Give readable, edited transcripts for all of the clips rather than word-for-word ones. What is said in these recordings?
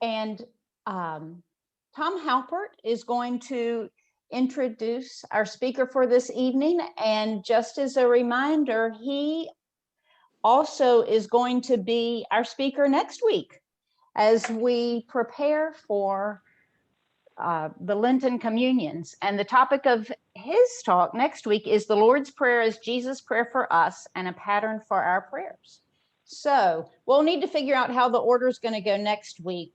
And Tom Halpert is going to introduce our speaker for this evening. And just as a reminder, he also is going to be our speaker next week as we prepare for the Lenten communions. And the topic of his talk next week is the Lord's Prayer is Jesus' prayer for us and a pattern for our prayers. So we'll need to figure out how the order is going to go next week,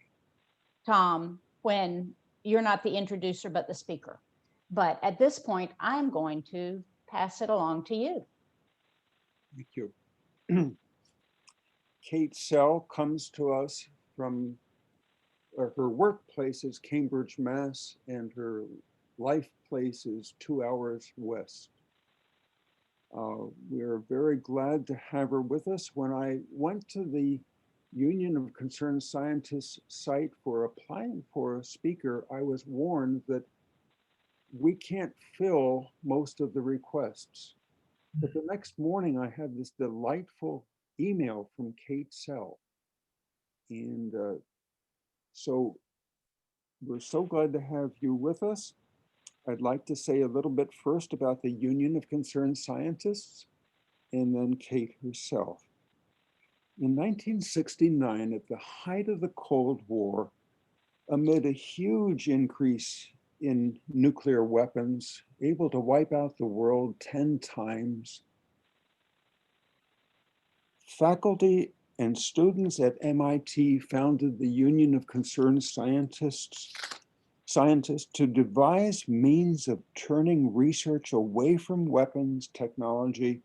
Tom, when you're not the introducer, but the speaker. But at this point, I'm going to pass it along to you. Thank you. Kate Sell comes to us from her workplace is Cambridge, Mass, and her life place is 2 hours west. We're very glad to have her with us. When I went to the Union of Concerned Scientists site for applying for a speaker, I was warned that we can't fill most of the requests. But the next morning, I had this delightful email from Kate Sell. And so we're so glad to have you with us. I'd like to say a little bit first about the Union of Concerned Scientists, and then Kate herself. In 1969, at the height of the Cold War, amid a huge increase in nuclear weapons, able to wipe out the world 10 times, faculty and students at MIT founded the Union of Concerned Scientists to devise means of turning research away from weapons technology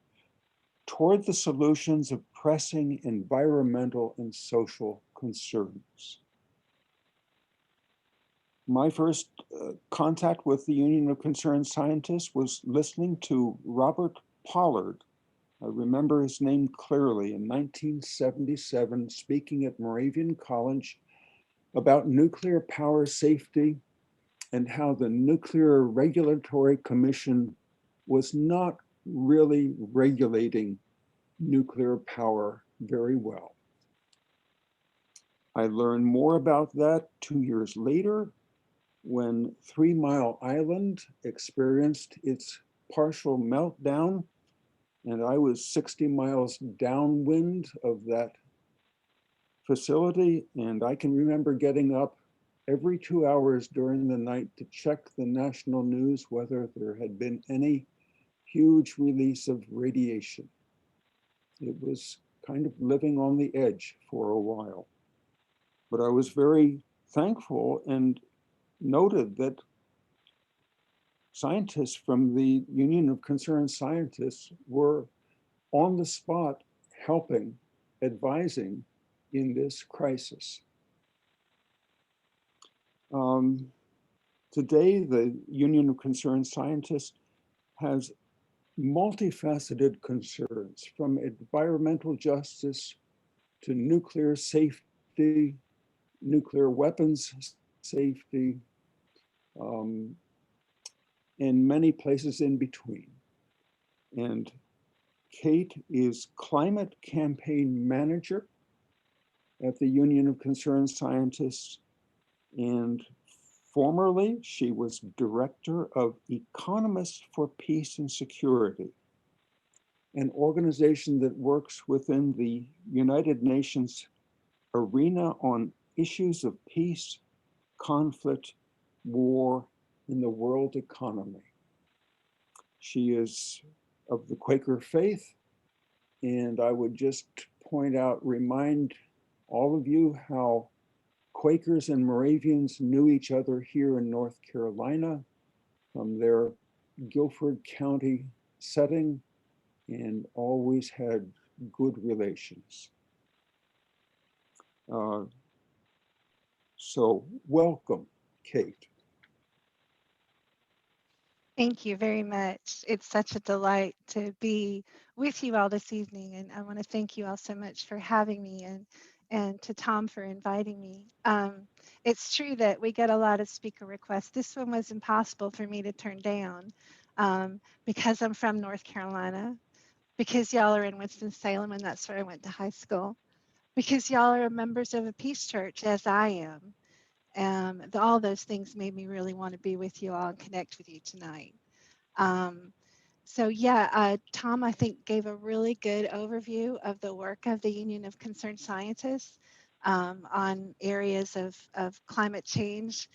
toward the solutions of pressing environmental and social concerns. My first contact with the Union of Concerned Scientists was listening to Robert Pollard. I remember his name clearly in 1977, speaking at Moravian College about nuclear power safety and how the Nuclear Regulatory Commission was not really regulating nuclear power very well. I learned more about that 2 years later when 3 Mile Island experienced its partial meltdown, and I was 60 miles downwind of that facility, and I can remember getting up every 2 hours during the night to check the national news whether there had been any huge release of radiation. It was kind of living on the edge for a while. But I was very thankful and noted that scientists from the Union of Concerned Scientists were on the spot helping, advising in this crisis. Today, the Union of Concerned Scientists has multifaceted concerns, from environmental justice to nuclear safety, nuclear weapons safety, and many places in between. And Kate is climate campaign manager at the Union of Concerned Scientists, and formerly she was director of Economists for Peace and Security, an organization that works within the United Nations arena on issues of peace, conflict, war, and the world economy. She is of the Quaker faith, and I would just remind all of you how Quakers and Moravians knew each other here in North Carolina from their Guilford County setting and always had good relations. So welcome, Kate. Thank you very much. It's such a delight to be with you all this evening, and I want to thank you all so much for having me, and to Tom for inviting me. It's true that we get a lot of speaker requests. This one was impossible for me to turn down because I'm from North Carolina, because y'all are in Winston-Salem, and that's where I went to high school, because y'all are members of a peace church, as I am. All those things made me really want to be with you all and connect with you tonight. So yeah, Tom, I think, gave a really good overview of the work of the Union of Concerned Scientists on areas of climate change,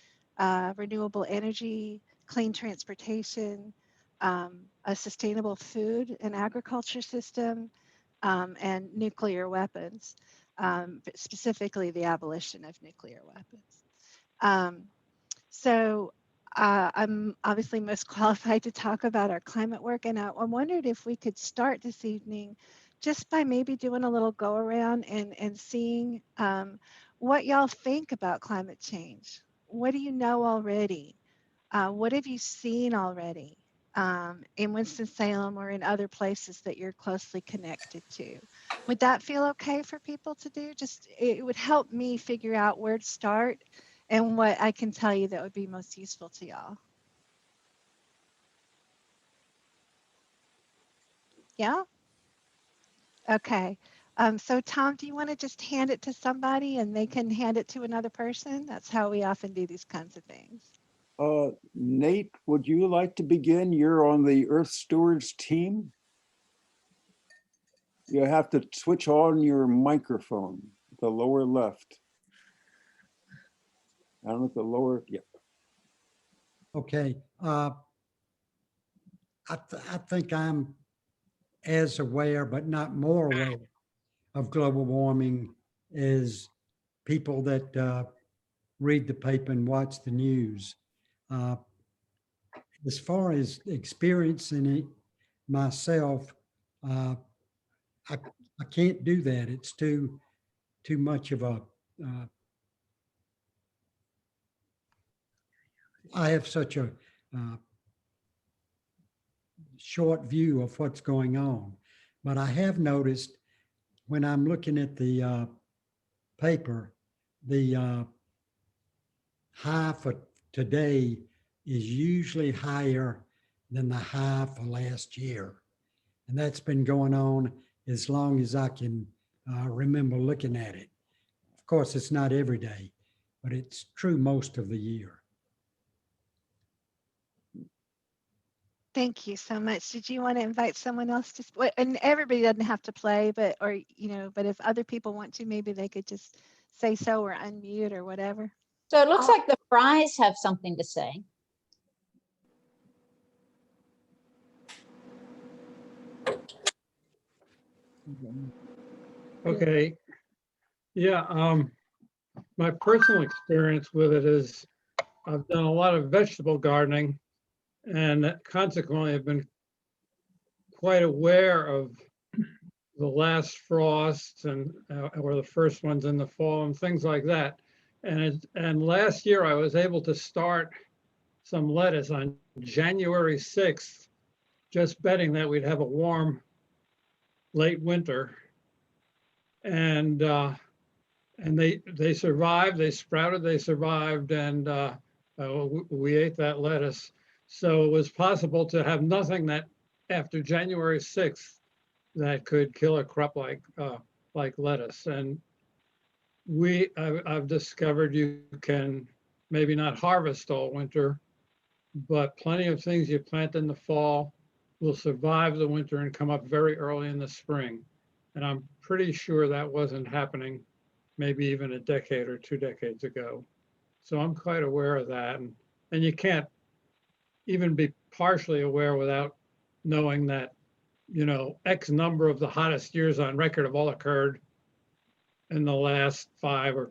renewable energy, clean transportation, a sustainable food and agriculture system, and nuclear weapons, but specifically the abolition of nuclear weapons. So I'm obviously most qualified to talk about our climate work, and I wondered if we could start this evening just by maybe doing a little go around and seeing what y'all think about climate change. What do you know already? What have you seen already in Winston-Salem or in other places that you're closely connected to? Would that feel okay for people to do? Just, it would help me figure out where to start and what I can tell you that would be most useful to y'all. Yeah? Okay. So Tom, do you want to just hand it to somebody and they can hand it to another person? That's how we often do these kinds of things. Nate, would you like to begin? You're on the Earth Stewards team. You have to switch on your microphone, the lower left. I don't know if the lower, yeah. Okay. I think I'm as aware, but not more aware of global warming as people that read the paper and watch the news. As far as experiencing it myself, I can't do that. It's too much of a, I have such a short view of what's going on. But I have noticed when I'm looking at the paper, the high for today is usually higher than the high for last year. And that's been going on as long as I can remember looking at it. Of course, it's not every day, but it's true most of the year. Thank you so much. Did you want to invite someone else to, and everybody doesn't have to play, but, or, you know, but if other people want to, maybe they could just say so or unmute or whatever. So it looks like the Fries have something to say. Okay. Yeah, my personal experience with it is I've done a lot of vegetable gardening and consequently I've been quite aware of the last frosts and or the first ones in the fall and things like that. And last year I was able to start some lettuce on January 6th, just betting that we'd have a warm late winter. And they survived, they sprouted, they survived, and we ate that lettuce. So it was possible to have nothing that after January 6th that could kill a crop like lettuce. And I've discovered you can maybe not harvest all winter, but plenty of things you plant in the fall will survive the winter and come up very early in the spring. And I'm pretty sure that wasn't happening maybe even a decade or 2 decades ago. So I'm quite aware of that. And you can't even be partially aware without knowing that, you know, X number of the hottest years on record have all occurred in the last 5 or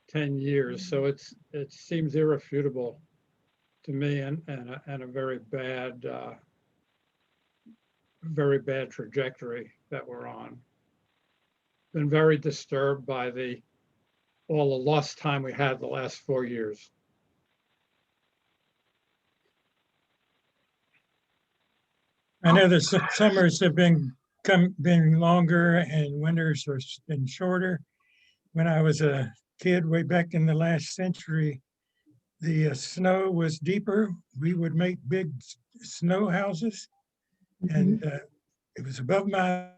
10 years. So it seems irrefutable to me and a very bad trajectory that we're on. Been very disturbed by all the lost time we had the last 4 years. I know the summers have been longer and winters have been shorter. When I was a kid way back in the last century, the snow was deeper. We would make big snow houses, and it was above my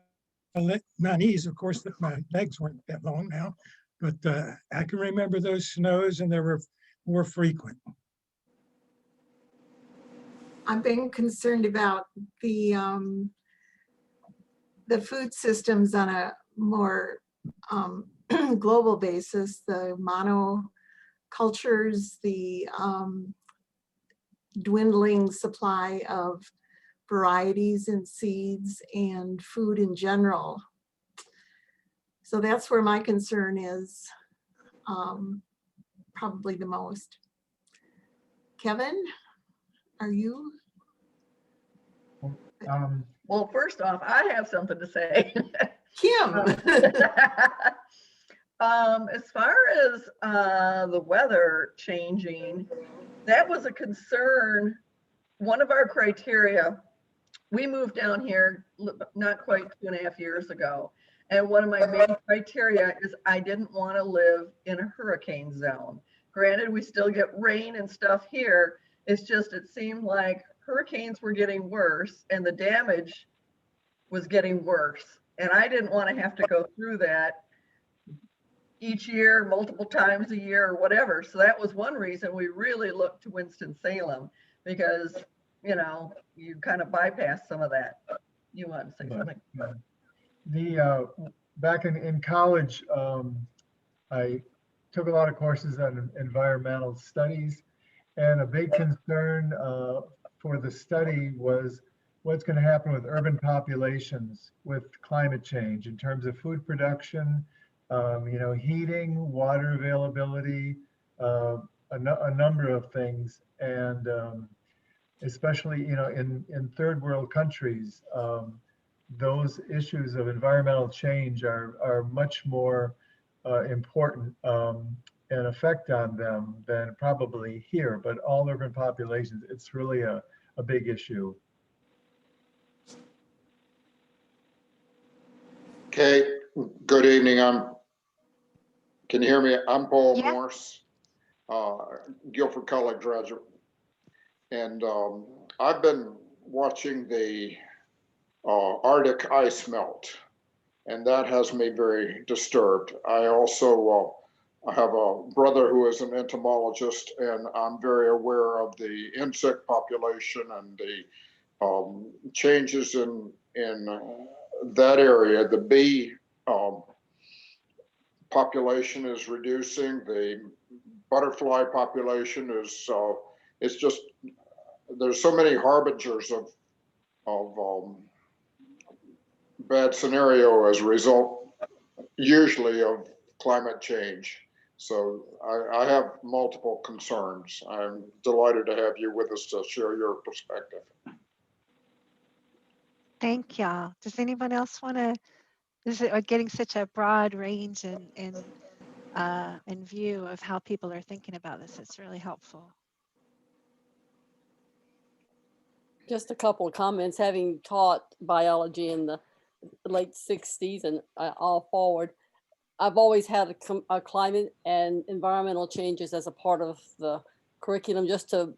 my knees, of course, that my legs weren't that long now, but I can remember those snows and they were more frequent. I'm being concerned about the food systems on a more global basis, the monocultures, the dwindling supply of varieties and seeds and food in general. So that's where my concern is probably the most. Kevin, are you? Well, first off, I have something to say. Kim. As far as the weather changing, that was a concern. One of our criteria, we moved down here not quite 2.5 years ago. And one of my main criteria is I didn't want to live in a hurricane zone. Granted, we still get rain and stuff here. It's just, it seemed like hurricanes were getting worse and the damage was getting worse. And I didn't want to have to go through that each year, multiple times a year or whatever. So that was one reason we really looked to Winston-Salem, because, you know, you kind of bypass some of that. You want to say something? Back in college, I took a lot of courses on environmental studies, and a big concern for the study was what's going to happen with urban populations with climate change in terms of food production, you know, heating, water availability, a number of things, and especially, you know, in third world countries, those issues of environmental change are much more important and effect on them than probably here, but all urban populations, it's really a big issue. Okay, good evening. Can you hear me? I'm Paul Yeah. Morse, Guilford College graduate. And I've been watching the Arctic ice melt, and that has me very disturbed. I also I have a brother who is an entomologist, and I'm very aware of the insect population and the changes in that area. The bee population is reducing. The butterfly population is it's just, there's so many harbingers of bad scenario as a result, usually, of climate change. So I have multiple concerns. I'm delighted to have you with us to share your perspective. Thank y'all. Does anyone else want to, this is getting such a broad range and view of how people are thinking about this. It's really helpful. Just a couple of comments. Having taught biology in the late 60s and all forward, I've always had a climate and environmental changes as a part of the curriculum, just to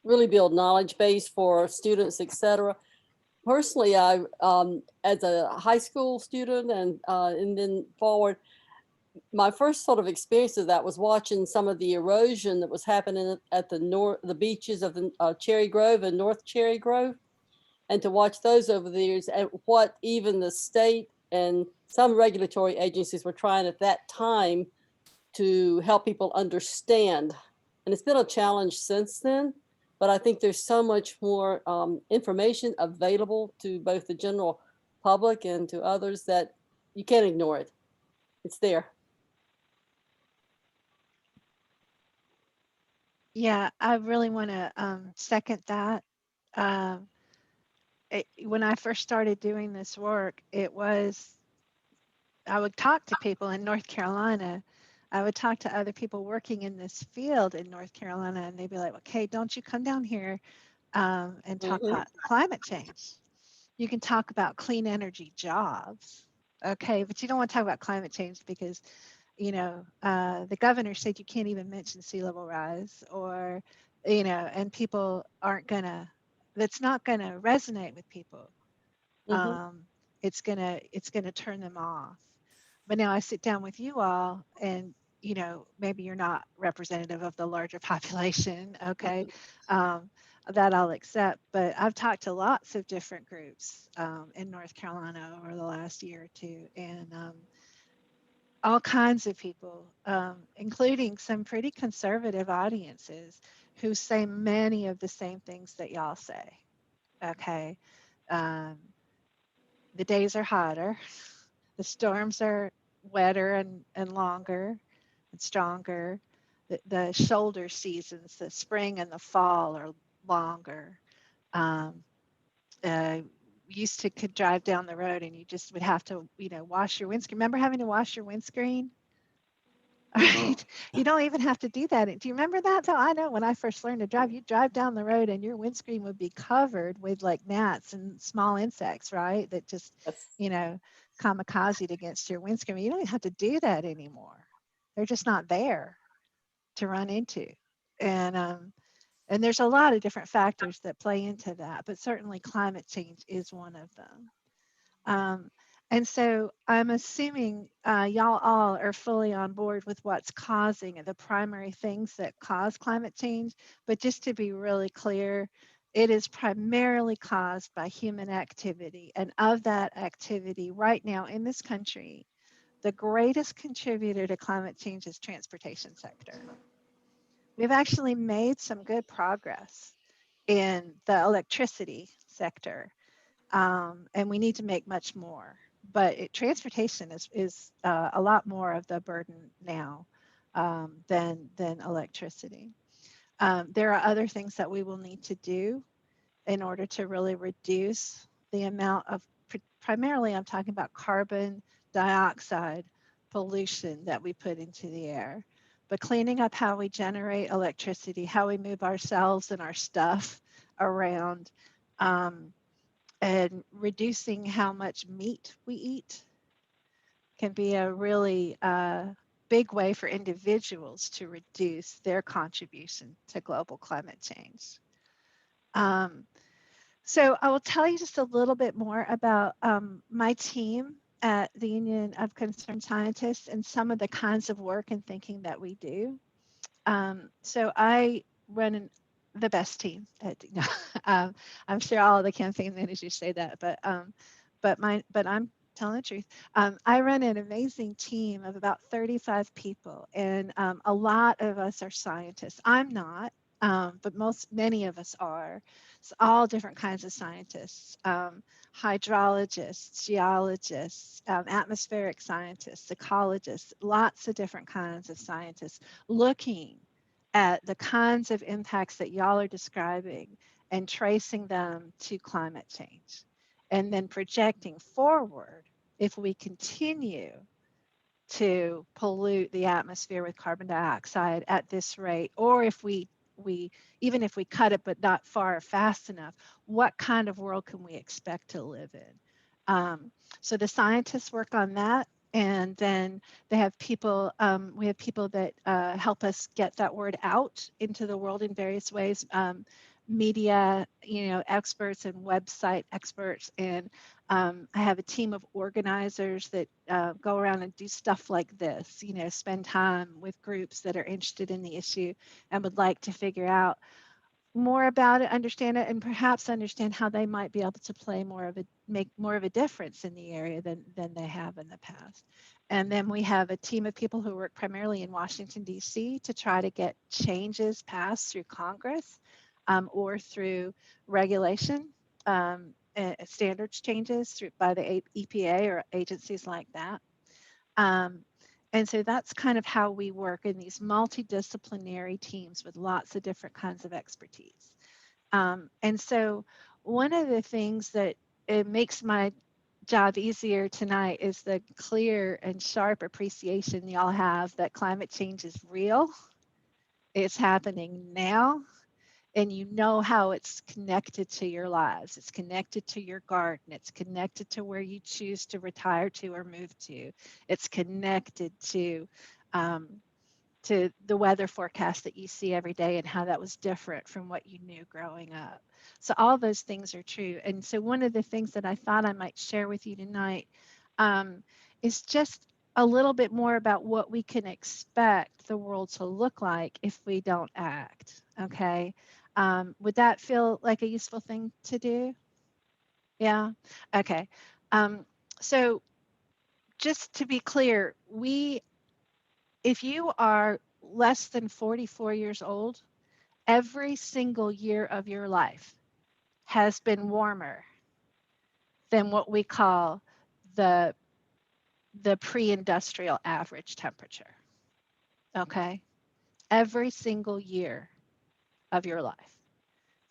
really build knowledge base for students, etc. Personally, I, as a high school student and then forward, my first sort of experience of that was watching some of the erosion that was happening at the beaches of the Cherry Grove and North Cherry Grove, and to watch those over the years and what even the state and some regulatory agencies were trying at that time to help people understand. And it's been a challenge since then, but I think there's so much more information available to both the general public and to others that you can't ignore it. It's there. Yeah, I really want to second that. When I first started doing this work, I would talk to people in North Carolina. I would talk to other people working in this field in North Carolina, and they'd be like, okay, don't you come down here and talk about climate change. You can talk about clean energy jobs, okay, but you don't want to talk about climate change because, you know, the governor said you can't even mention sea level rise, or, you know, and people aren't gonna, that's not gonna resonate with people. it's gonna turn them off. But now I sit down with you all, and maybe you're not representative of the larger population, okay? That I'll accept. But I've talked to lots of different groups in North Carolina over the last year or two, and all kinds of people, including some pretty conservative audiences who say many of the same things that y'all say, okay? The days are hotter, the storms are wetter and longer and stronger. The shoulder seasons, the spring and the fall, are longer. Used to could drive down the road and you just would have to, wash your windscreen. Remember having to wash your windscreen? Right? You don't even have to do that. Do you remember that? So I know when I first learned to drive, you'd drive down the road and your windscreen would be covered with like gnats and small insects, right? That just, kamikazed against your windscreen. You don't have to do that anymore. They're just not there to run into. And there's a lot of different factors that play into that, but certainly climate change is one of them. And so I'm assuming y'all all are fully on board with what's causing the primary things that cause climate change. But just to be really clear, it is primarily caused by human activity. And of that activity right now in this country, the greatest contributor to climate change is transportation sector. We've actually made some good progress in the electricity sector, and we need to make much more. But transportation is a lot more of the burden now than electricity. There are other things that we will need to do in order to really reduce the amount of, primarily I'm talking about carbon dioxide pollution that we put into the air. But cleaning up how we generate electricity, how we move ourselves and our stuff around, and reducing how much meat we eat can be a really big way for individuals to reduce their contribution to global climate change. So I will tell you just a little bit more about my team at the Union of Concerned Scientists and some of the kinds of work and thinking that we do. So I run the best team. I'm sure all of the campaign managers say that, but I'm telling the truth. I run an amazing team of about 35 people, and a lot of us are scientists. I'm not, but many of us are. It's all different kinds of scientists, hydrologists, geologists, atmospheric scientists, ecologists, lots of different kinds of scientists looking at the kinds of impacts that y'all are describing and tracing them to climate change, and then projecting forward if we continue to pollute the atmosphere with carbon dioxide at this rate, or if we even if we cut it but not far or fast enough, what kind of world can we expect to live in? So the scientists work on that. And then they have people, we have people that help us get that word out into the world in various ways. Media, experts and website experts. And I have a team of organizers that go around and do stuff like this, spend time with groups that are interested in the issue and would like to figure out more about it, understand it, and perhaps understand how they might be able to make more of a difference in the area than they have in the past. And then we have a team of people who work primarily in Washington, D.C. to try to get changes passed through Congress or through regulation, standards changes by the EPA or agencies like that. And so that's kind of how we work in these multidisciplinary teams with lots of different kinds of expertise. And so one of the things that it makes my job easier tonight is the clear and sharp appreciation y'all have that climate change is real. It's happening now. And you know how it's connected to your lives. It's connected to your garden. It's connected to where you choose to retire to or move to. It's connected to to the weather forecast that you see every day and how that was different from what you knew growing up. So all those things are true. And so one of the things that I thought I might share with you tonight is just a little bit more about what we can expect the world to look like if we don't act. Okay. Would that feel like a useful thing to do? Yeah. Okay. So just to be clear, if you are less than 44 years old, every single year of your life has been warmer than what we call the pre-industrial average temperature. Okay? Every single year of your life.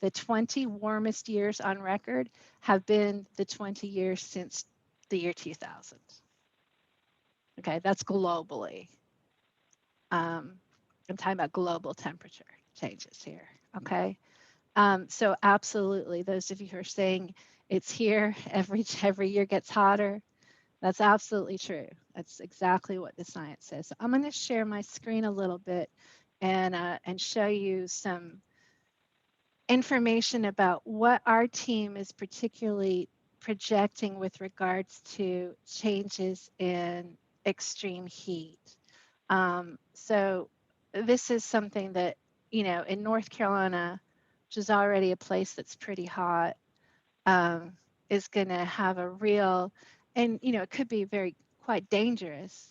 The 20 warmest years on record have been the 20 years since the year 2000. Okay, that's globally. I'm talking about global temperature changes here. Okay, so absolutely, those of you who are saying it's here, every year gets hotter, that's absolutely true. That's exactly what the science says. So I'm going to share my screen a little bit and show you some information about what our team is particularly projecting with regards to changes in extreme heat. So this is something that, in North Carolina, which is already a place that's pretty hot, is going to have a real, and, it could be quite dangerous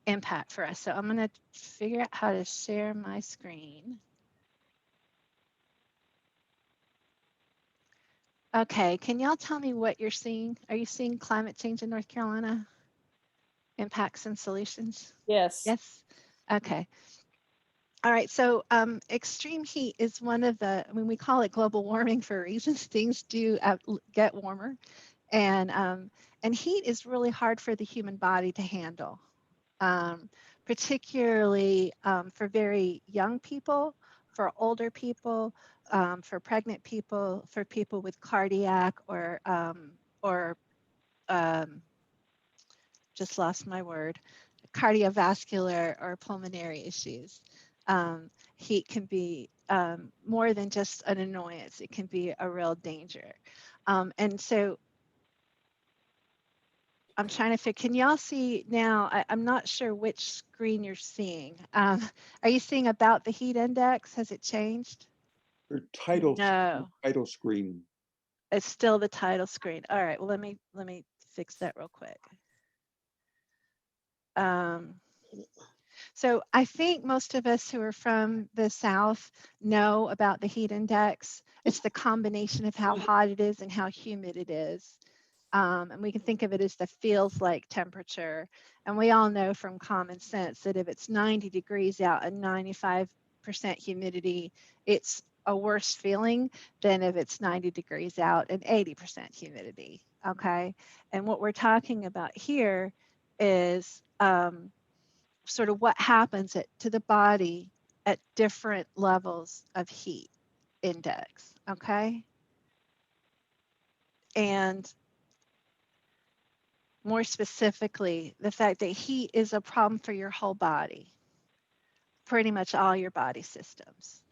impact for us. So I'm going to figure out how to share my screen. Okay, can y'all tell me what you're seeing? Are you seeing climate change in North Carolina? Impacts and solutions? Yes. Yes? Okay. All right, so extreme heat is one of the, we call it global warming for a reason. Things do get warmer. And heat is really hard for the human body to handle, particularly for very young people, for older people, for pregnant people, for people with cardiac or just lost my word, cardiovascular or pulmonary issues. Heat can be more than just an annoyance. It can be a real danger. And so I'm trying to figure, can y'all see now? I'm not sure which screen you're seeing. Are you seeing about the heat index? Has it changed? Your title, No, title screen. it's still the title screen. All right, well, let me fix that real quick. So I think most of us who are from the South know about the heat index. It's the combination of how hot it is and how humid it is. And we can think of it as the feels like temperature. And we all know from common sense that if it's 90 degrees out and 95% humidity, it's a worse feeling than if it's 90 degrees out and 80% humidity. Okay. And what we're talking about here is sort of what happens to the body at different levels of heat index. Okay. And more specifically, the fact that heat is a problem for your whole body, pretty much all your body systems.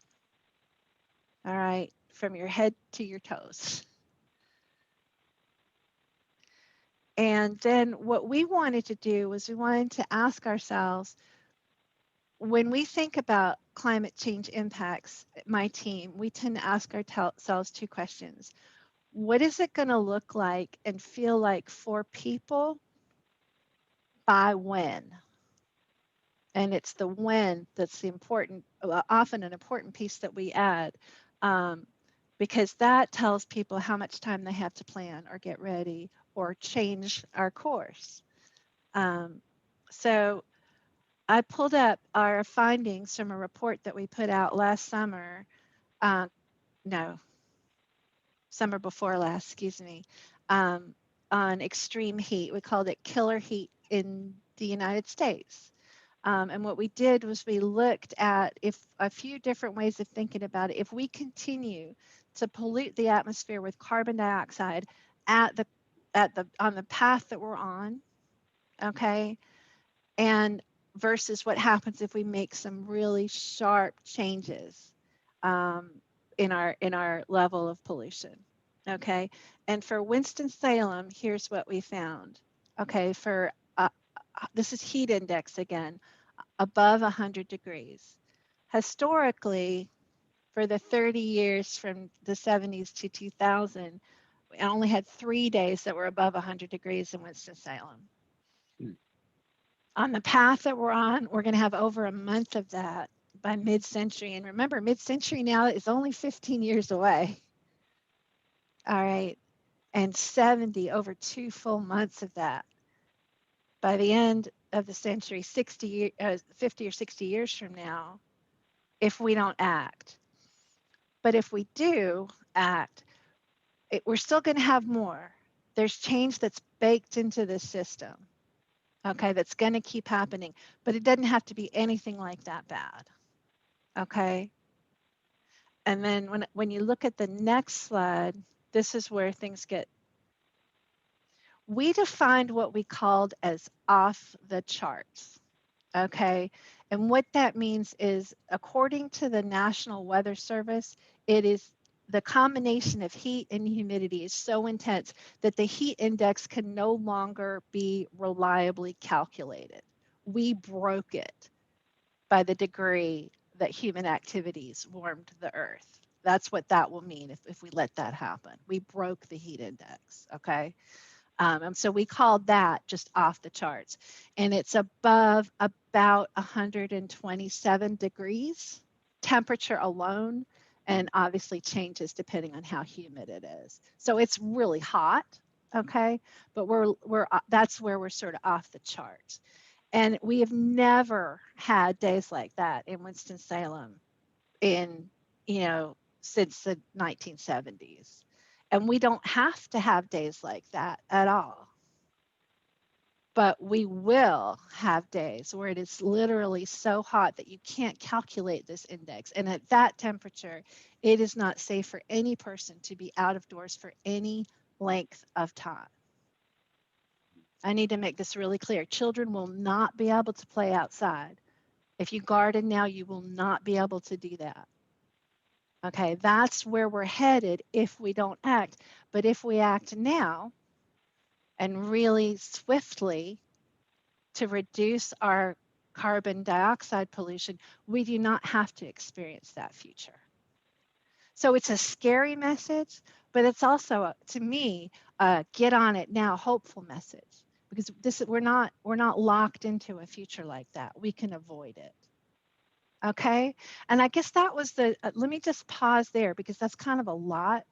All right, from your head to your toes. And then what we wanted to do was we wanted to ask ourselves, when we think about climate change impacts, my team, we tend to ask ourselves two questions. What is it going to look like and feel like for people by when? And it's the when that's the important, often an important piece that we add, because that tells people how much time they have to plan or get ready or change our course. So I pulled up our findings from a report that we put out last summer. Summer before last, excuse me, on extreme heat. We called it killer heat in the United States. And what we did was we looked at a few different ways of thinking about it. If we continue to pollute the atmosphere with carbon dioxide on the path that we're on, okay, and versus what happens if we make some really sharp changes in our level of pollution. Okay, and for Winston-Salem, here's what we found. Okay, for this is heat index again, above 100 degrees. Historically, for the 30 years from the 70s to 2000, we only had 3 days that were above 100 degrees in Winston-Salem. On the path that we're on, we're going to have over a month of that by mid-century. And remember, mid-century now is only 15 years away. All right. And 70, over 2 full months of that. By the end of the century, 50 or 60 years from now, if we don't act. But if we do act, we're still going to have more. There's change that's baked into the system. Okay, that's going to keep happening, but it doesn't have to be anything like that bad. Okay. And then when you look at the next slide, this is where things get. We defined what we called as off the charts. Okay. And what that means is, according to the National Weather Service, it is the combination of heat and humidity is so intense that the heat index can no longer be reliably calculated. We broke it by the degree that human activities warmed the earth. That's what that will mean if we let that happen. We broke the heat index, okay? And so we called that just off the charts. And it's above about 127 degrees temperature alone, and obviously changes depending on how humid it is. So it's really hot, okay? But that's where we're sort of off the charts. And we have never had days like that in Winston-Salem since the 1970s. And we don't have to have days like that at all. But we will have days where it is literally so hot that you can't calculate this index. And at that temperature, it is not safe for any person to be out of doors for any length of time. I need to make this really clear. Children will not be able to play outside. If you garden now, you will not be able to do that. Okay, that's where we're headed if we don't act. But if we act now, and really swiftly, to reduce our carbon dioxide pollution, we do not have to experience that future. So it's a scary message, but it's also, to me, a get on it now, hopeful message, because we're not locked into a future like that. We can avoid it. Okay, and I guess that was let me just pause there, because that's kind of a lot.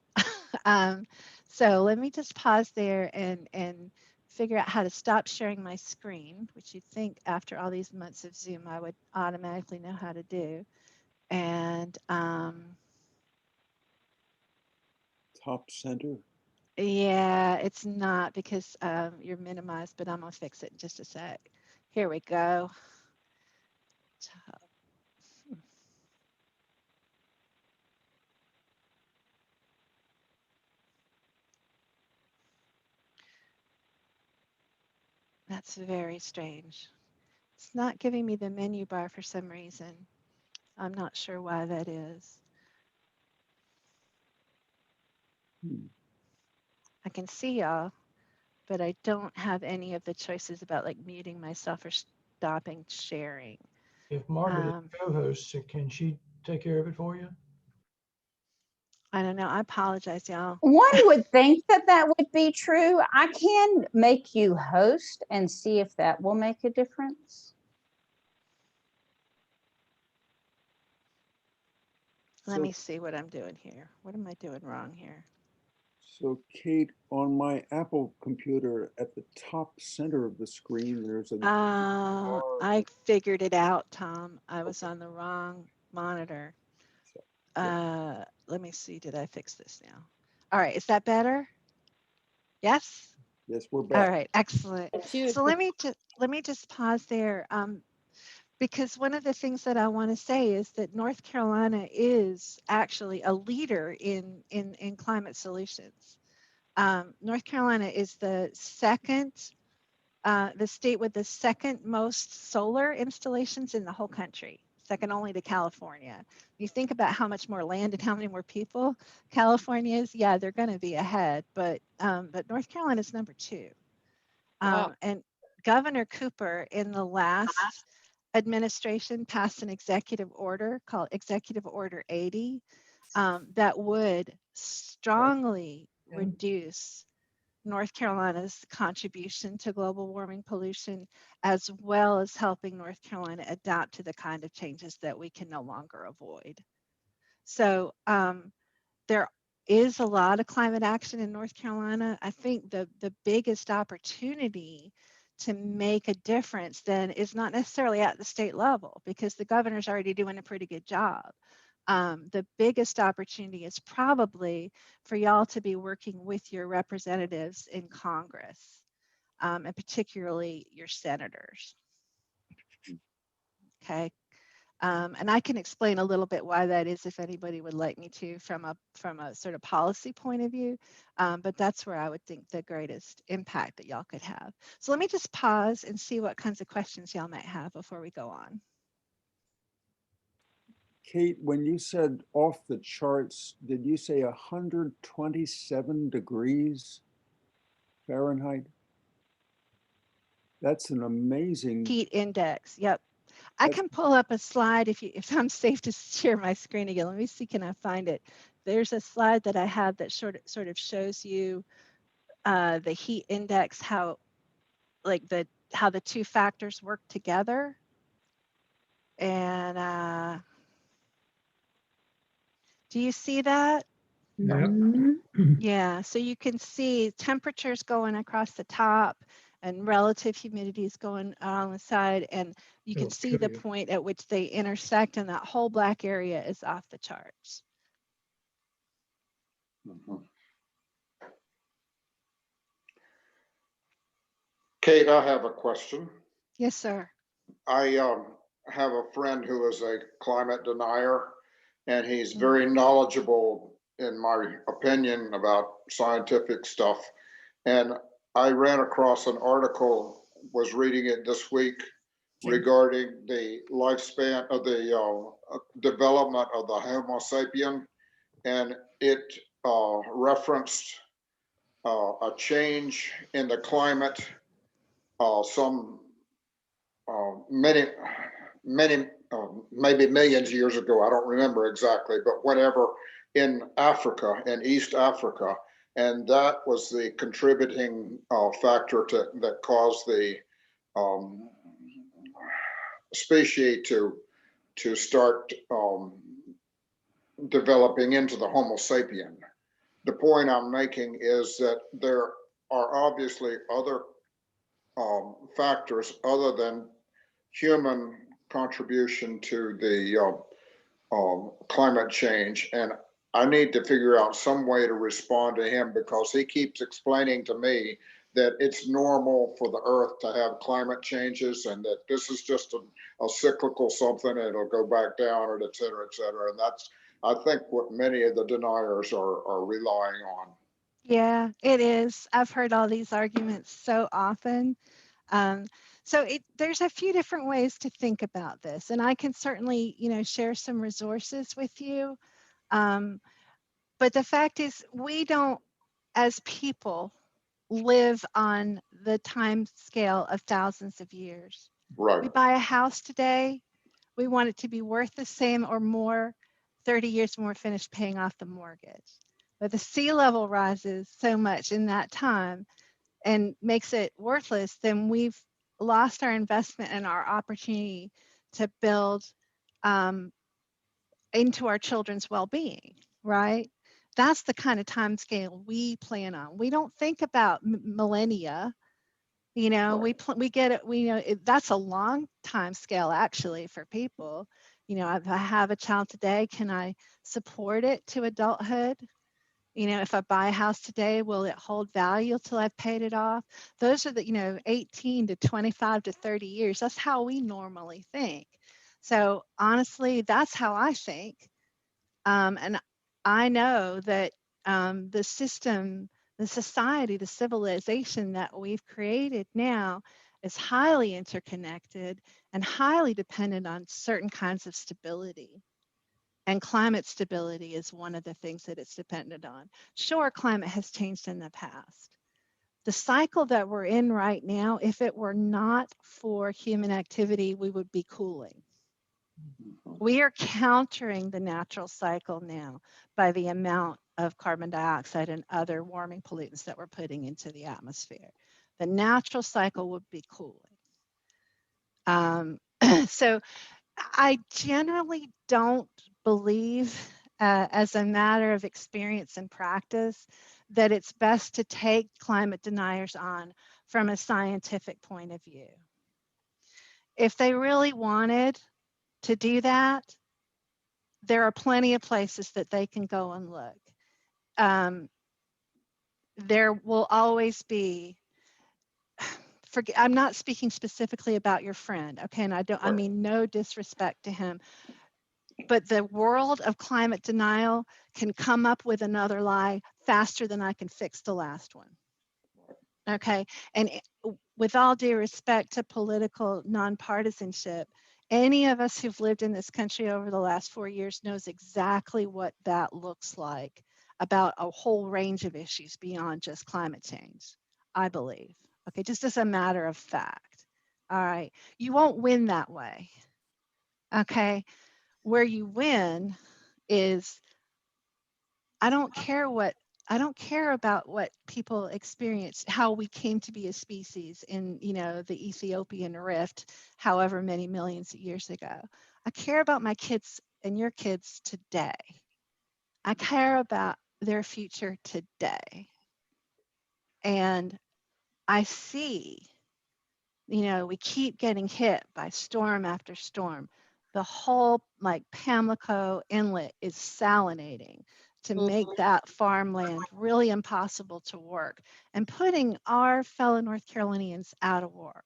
So let me just pause there and figure out how to stop sharing my screen, which you'd think after all these months of Zoom I would automatically know how to do. And Top center. yeah, it's not, because you're minimized, but I'm gonna fix it in just a sec. Here we go. That's very strange. It's not giving me the menu bar for some reason. I'm not sure why that is. I can see y'all, but I don't have any of the choices about like muting myself or stopping sharing. If Margaret is co-host, can she take care of it for you? I don't know. I apologize, y'all. One would think that would be true. I can make you host and see if that will make a difference. Let me see what I'm doing here. What am I doing wrong here? So Kate, on my Apple computer, at the top center of the screen, there's a. I figured it out, Tom. I was on the wrong monitor. Let me see. Did I fix this now? All right. Is that better? Yes. Yes, we're back. All right. Excellent. So let me just pause there. Because one of the things that I want to say is that North Carolina is actually a leader in climate solutions. North Carolina is the second the state with the second most solar installations in the whole country, second only to California. You think about how much more land and how many more people California is, yeah, they're going to be ahead, but North Carolina is number 2. Wow. And Governor Cooper in the last administration passed an executive order called Executive Order 80 that would strongly reduce North Carolina's contribution to global warming pollution, as well as helping North Carolina adapt to the kind of changes that we can no longer avoid. So there is a lot of climate action in North Carolina. I think the biggest opportunity to make a difference then is not necessarily at the state level, because the governor's already doing a pretty good job. The biggest opportunity is probably for y'all to be working with your representatives in Congress, and particularly your senators. Okay. And I can explain a little bit why that is if anybody would like me to from a sort of policy point of view, but that's where I would think the greatest impact that y'all could have. So let me just pause and see what kinds of questions y'all might have before we go on. Kate, when you said off the charts, did you say 127 degrees Fahrenheit? That's an amazing Heat index, yep. I can pull up a slide if I'm safe to share my screen again. Let me see, can I find it? There's a slide that I have that sort of shows you the heat index, how the 2 factors work together. And do you see that? Yeah. Yeah, so you can see temperatures going across the top and relative humidity is going on the side, and you can see the point at which they intersect, and that whole black area is off the charts. Kate, I have a question. Yes, sir. I have a friend who is a climate denier, and he's very knowledgeable, in my opinion, about scientific stuff. And I ran across an article, was reading it this week, regarding the lifespan of the development of the Homo sapien, and it referenced a change in the climate many maybe millions of years ago. I don't remember exactly, but whenever in Africa, in East Africa, and that was the contributing factor that caused the species to start developing into the Homo sapien. The point I'm making is that there are obviously other factors other than human contribution to the climate change, and I need to figure out some way to respond to him, because he keeps explaining to me that it's normal for the earth to have climate changes, and that this is just a cyclical something, and it'll go back down, and et cetera, and that's, I think, what many of the deniers are relying on. Yeah, it is. I've heard all these arguments so often. So there's a few different ways to think about this, and I can certainly, share some resources with you. But the fact is, we don't, as people, live on the time scale of thousands of years. Right. We buy a house today, we want it to be worth the same or more 30 years when we're finished paying off the mortgage. But the sea level rises so much in that time and makes it worthless, then we've lost our investment and our opportunity to build into our children's well-being, right? That's the kind of time scale we plan on. We don't think about millennia. We get it. We know that's a long time scale actually for people. If I have a child today, can I support it to adulthood? If I buy a house today, will it hold value till I've paid it off? Those are the 18 to 25 to 30 years. That's how we normally think. So honestly, that's how I think. And I know that the The society, the civilization that we've created now is highly interconnected and highly dependent on certain kinds of stability. And climate stability is one of the things that it's dependent on. Sure, climate has changed in the past. The cycle that we're in right now, if it were not for human activity, we would be cooling. We are countering the natural cycle now by the amount of carbon dioxide and other warming pollutants that we're putting into the atmosphere. The natural cycle would be cooling. So I generally don't believe, as a matter of experience and practice, that it's best to take climate deniers on from a scientific point of view. If they really wanted to do that, there are plenty of places that they can go and look. There will always be, I'm not speaking specifically about your friend, okay? And I mean no disrespect to him, but the world of climate denial can come up with another lie faster than I can fix the last one. Okay, and with all due respect to political nonpartisanship, any of us who've lived in this country over the last 4 years knows exactly what that looks like about a whole range of issues beyond just climate change, I believe. Okay, just as a matter of fact. All right, you won't win that way. Okay, where you win is I don't care about what people experienced, how we came to be a species in, the Ethiopian rift, however many millions of years ago. I care about my kids and your kids today. I care about their future today. And I see, we keep getting hit by storm after storm. The whole Pamlico Inlet is salinating to make that farmland really impossible to work and putting our fellow North Carolinians out of work,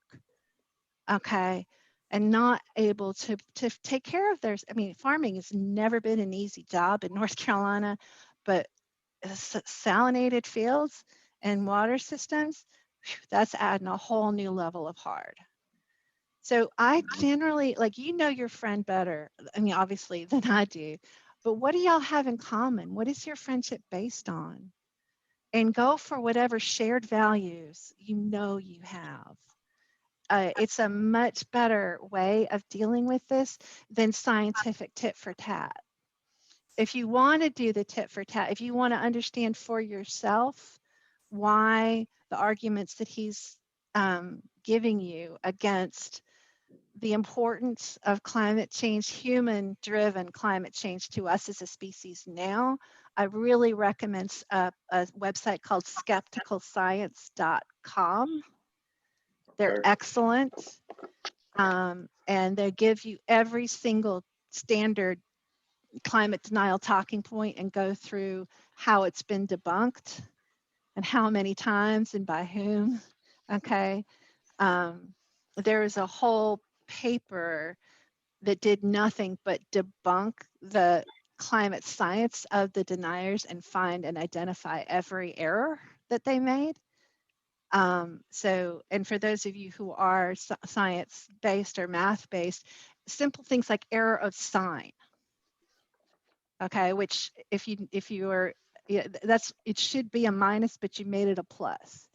okay, and not able to take care of theirs. I mean, farming has never been an easy job in North Carolina, but salinated fields and water systems, that's adding a whole new level of hard. So I generally, your friend better, I mean, obviously, than I do, but what do y'all have in common? What is your friendship based on? And go for whatever shared values you have. It's a much better way of dealing with this than scientific tit for tat. If you want to do the tit for tat, if you want to understand for yourself why the arguments that he's giving you against the importance of climate change, human-driven climate change to us as a species now, I really recommend a website called skepticalscience.com. They're excellent, and they give you every single standard climate denial talking point and go through how it's been debunked and how many times and by whom, okay? There is a whole paper that did nothing but debunk the climate science of the deniers and find and identify every error that they made. And for those of you who are science-based or math-based, simple things like error of sign, okay, which if you are, it should be a minus, but you made it a plus.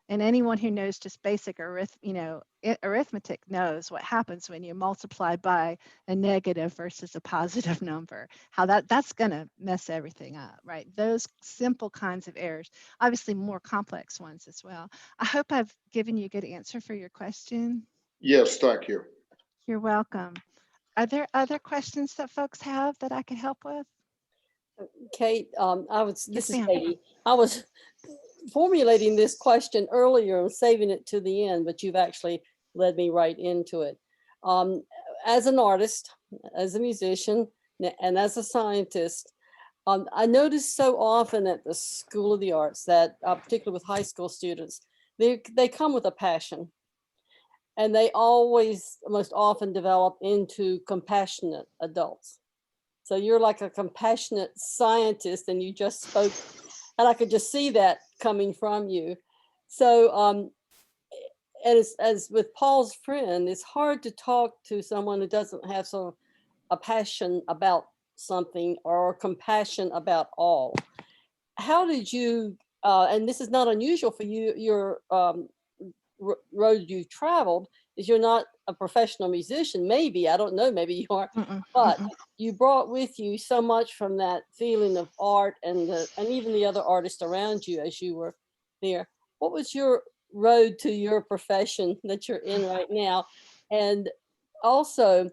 And anyone who knows just basic arithmetic knows what happens when you multiply by a negative versus a positive number, how that's going to mess everything up, right? Those simple kinds of errors, obviously more complex ones as well. I hope I've given you a good answer for your question. Yes, thank you. You're welcome. Are there other questions that folks have that I can help with? Kate, this is ma'am. Katie. I was formulating this question earlier and saving it to the end, but you've actually led me right into it. As an artist, as a musician, and as a scientist, I notice so often at the School of the Arts that, particularly with high school students, they come with a passion, and they always, most often, develop into compassionate adults. So you're like a compassionate scientist, and you just spoke and I could just see that coming from you. So, as with Paul's friend, it's hard to talk to someone who doesn't have sort of a passion about something or compassion about all. How did you, and this is not unusual for you, your road you've traveled is you're not a professional musician, maybe, I don't know, maybe you are, but you brought with you so much from that feeling of art and even the other artists around you as you were there. What was your road to your profession that you're in right now? And also,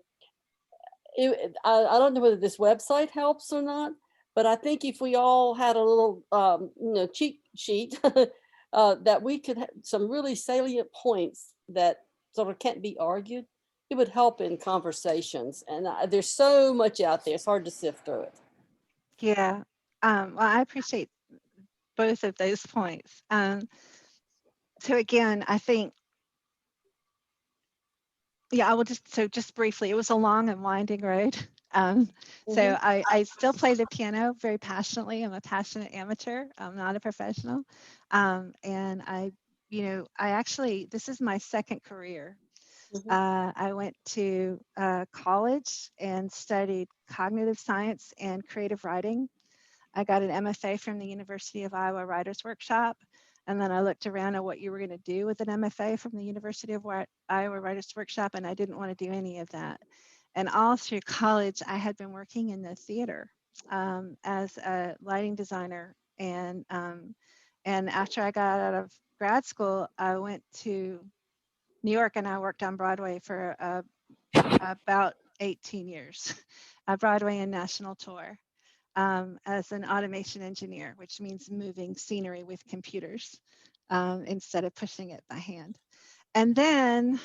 I don't know whether this website helps or not, but I think if we all had a little, cheat sheet that we could have some really salient points that sort of can't be argued, it would help in conversations. And there's so much out there; it's hard to sift through it. Yeah. Well, I appreciate both of those points. So again, I think, yeah, I will just briefly, it was a long and winding road. So I still play the piano very passionately. I'm a passionate amateur. I'm not a professional. And I actually, this is my second career. I went to college and studied cognitive science and creative writing. I got an MFA from the University of Iowa Writers Workshop. And then I looked around at what you were going to do with an MFA from the University of Iowa Writers Workshop, and I didn't want to do any of that. And all through college, I had been working in the theater as a lighting designer. And after I got out of grad school, I went to New York and I worked on Broadway for about 18 years, a Broadway and national tour. As an automation engineer, which means moving scenery with computers instead of pushing it by hand. And then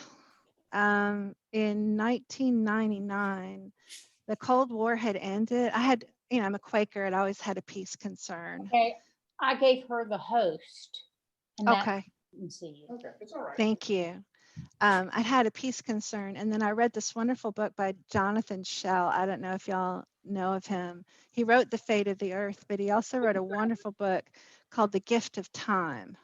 in 1999, the Cold War had ended. I'm a Quaker, and I always had a peace concern. Okay, I gave her the host. And okay. Didn't see you. Okay, it's all right. Thank you. I had a peace concern, and then I read this wonderful book by Jonathan Shell. I don't know if y'all know of him. He wrote The Fate of the Earth, but he also wrote a wonderful book called The Gift of Time,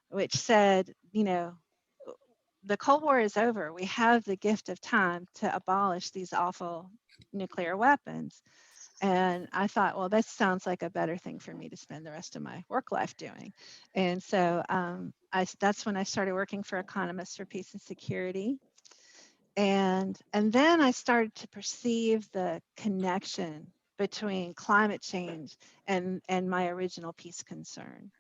which said, the Cold War is over. We have the gift of time to abolish these awful nuclear weapons. And I thought, well, that sounds like a better thing for me to spend the rest of my work life doing. And so that's when I started working for Economists for Peace and Security. And then I started to perceive the connection between climate change and my original peace concern,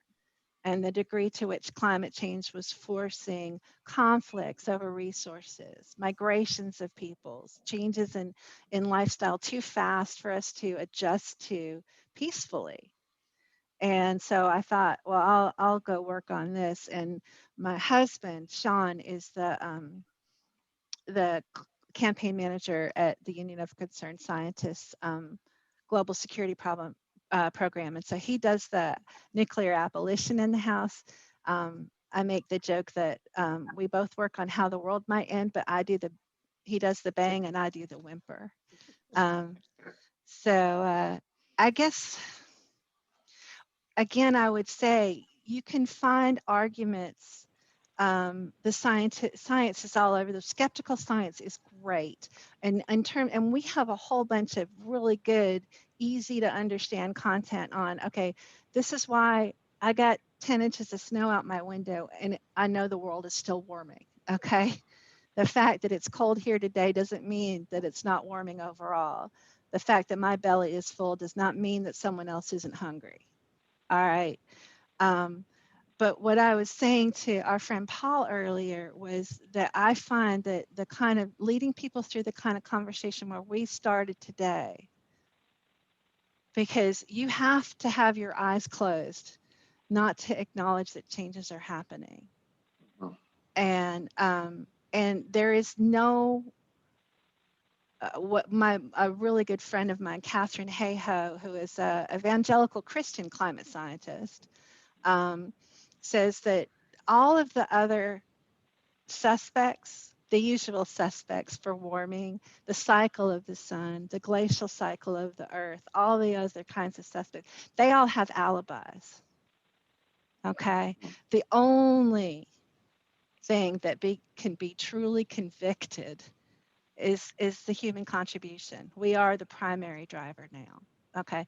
and the degree to which climate change was forcing conflicts over resources, migrations of peoples, changes in lifestyle too fast for us to adjust to peacefully. And so I thought, well, I'll go work on this. And my husband, Sean, is the campaign manager at the Union of Concerned Scientists Global Security Program. And so he does the nuclear abolition in the House. I make the joke that we both work on how the world might end, but he does the bang and I do the whimper. So I guess, again, I would say you can find arguments. The science is all over. The skeptical science is great. And we have a whole bunch of really good, easy to understand content on, okay, this is why I got 10 inches of snow out my window and I know the world is still warming, okay? The fact that it's cold here today doesn't mean that it's not warming overall. The fact that my belly is full does not mean that someone else isn't hungry, all right? But what I was saying to our friend Paul earlier was that I find that the kind of leading people through the kind of conversation where we started today, because you have to have your eyes closed not to acknowledge that changes are happening. And there is no, a really good friend of mine, Catherine Hayhoe, who is an evangelical Christian climate scientist, says that all of the other suspects, the usual suspects for warming, the cycle of the sun, the glacial cycle of the earth, all the other kinds of suspects, they all have alibis. Okay. The only thing that can be truly convicted is the human contribution. We are the primary driver now. Okay.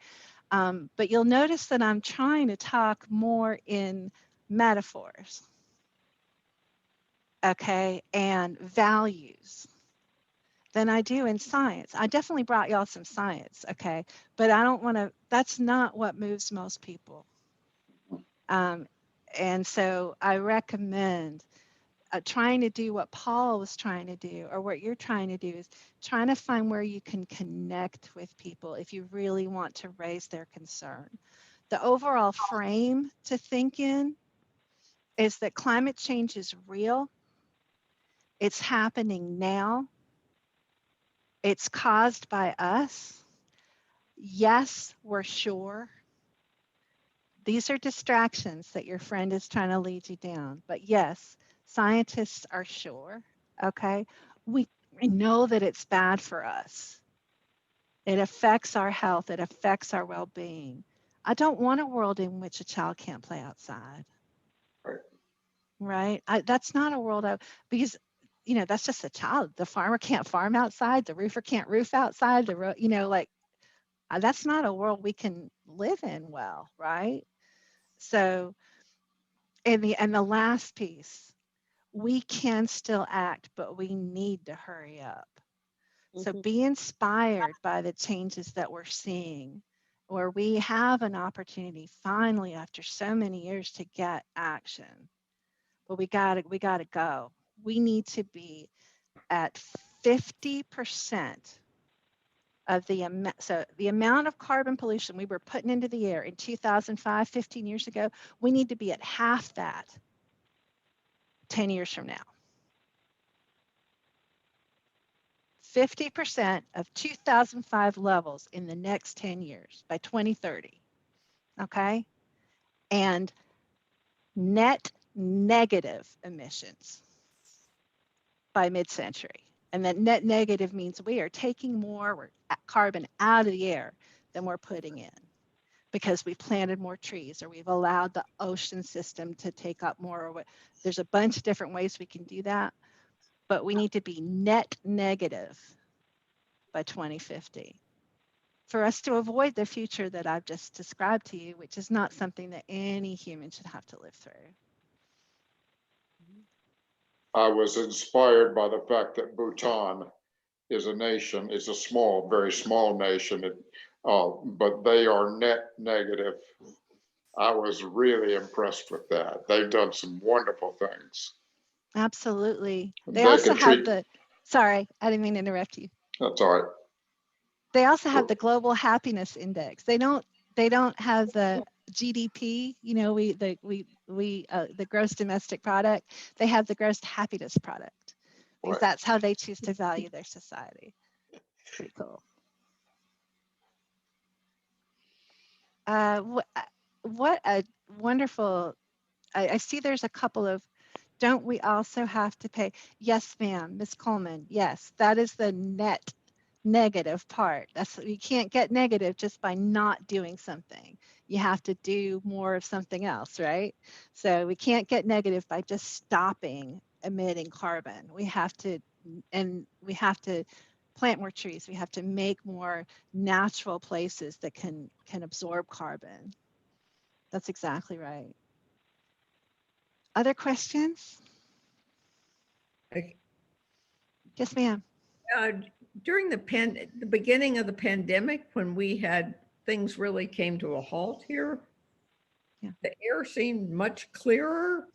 But you'll notice that I'm trying to talk more in metaphors, okay, and values than I do in science. I definitely brought y'all some science, okay, but I don't want to, that's not what moves most people. And so I recommend trying to do what Paul was trying to do, or what you're trying to do, is trying to find where you can connect with people if you really want to raise their concern. The overall frame to think in is that climate change is real. It's happening now. It's caused by us. Yes, we're sure. These are distractions that your friend is trying to lead you down. But yes, scientists are sure, okay? We know that it's bad for us. It affects our health. It affects our well-being. I don't want a world in which a child can't play outside. Right? That's not a world because, you know, that's just a child. The farmer can't farm outside. The roofer can't roof outside. That's not a world we can live in well, right? So, and the last piece, we can still act, but we need to hurry up. So be inspired by the changes that we're seeing, where we have an opportunity finally after so many years to get action. But we gotta go. We need to be at 50% of the amount of carbon pollution we were putting into the air in 2005, 15 years ago. We need to be at half that 10 years from now. 50% of 2005 levels in the next 10 years by 2030. Okay? And net negative emissions by mid-century. And that net negative means we are taking more carbon out of the air than we're putting in, because we've planted more trees, or we've allowed the ocean system to take up more. There's a bunch of different ways we can do that, but we need to be net negative by 2050 for us to avoid the future that I've just described to you, which is not something that any human should have to live through. I was inspired by the fact that Bhutan is a nation, it's a small, very small nation, but they are net negative. I was really impressed with that. They've done some wonderful things. Absolutely. They also have sorry, I didn't mean to interrupt you. That's all right. They also have the Global Happiness Index. They don't have the GDP, you know, the gross domestic product. They have the gross happiness product, because that's how they choose to value their society. Pretty cool. What a wonderful, I see there's a couple of, don't we also have to pay? Yes, ma'am, Ms. Coleman. Yes, that is the net negative part. You can't get negative just by not doing something. You have to do more of something else, right? So we can't get negative by just stopping emitting carbon. We have to plant more trees. We have to make more natural places that can absorb carbon. That's exactly right. Other questions? Yes, ma'am. During the beginning of the pandemic, when we had things really came to a halt here, the air seemed much clearer.